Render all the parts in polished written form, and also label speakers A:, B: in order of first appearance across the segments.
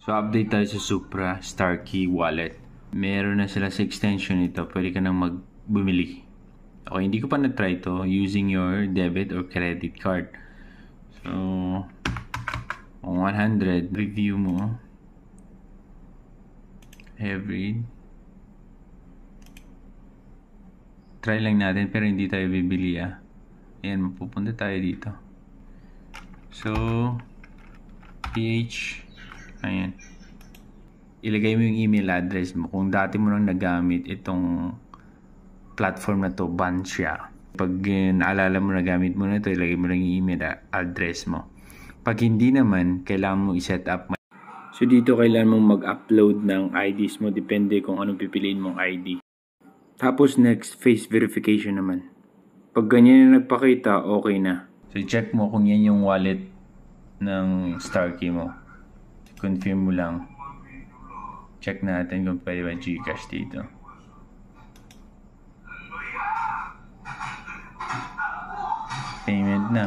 A: So, update tayo sa Supra Starkey Wallet. Meron na sila sa extension nito. Pwede ka nang bumili. Okay, hindi ko pa na-try to using your debit or credit card. So, 100, review mo. Every. Try lang natin pero hindi tayo bibili Ayan, mapupunta tayo dito. So, PH. Ayan. Ilagay mo yung email address mo. Kung dati mo nang nagamit itong platform na to, ban siya. Pag naalala mo na gamit mo na ito, ilagay mo lang yung email address mo. Pag hindi naman, kailangan mo i-set up. So dito kailangan mong mag-upload ng IDs mo. Depende kung anong pipiliin mong ID. Tapos next, face verification naman. Pag ganyan na nagpakita, okay na. So check mo kung yan yung wallet ng Starkey mo. Confirm mo lang. Check natin kung pwede ba Gcash dito. Payment na.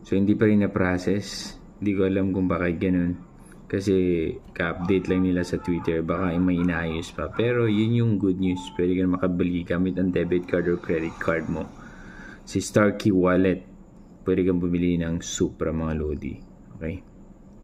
A: So hindi pa rin na-process. Hindi ko alam kung bakit ganun. Kasi ka-update lang nila sa Twitter. Baka may inaayos pa. Pero yun yung good news. Pwede ka makabili gamit ang debit card or credit card mo. Si Starkey Wallet. Pwede kang bumili ng Supra mga lodi. Okay?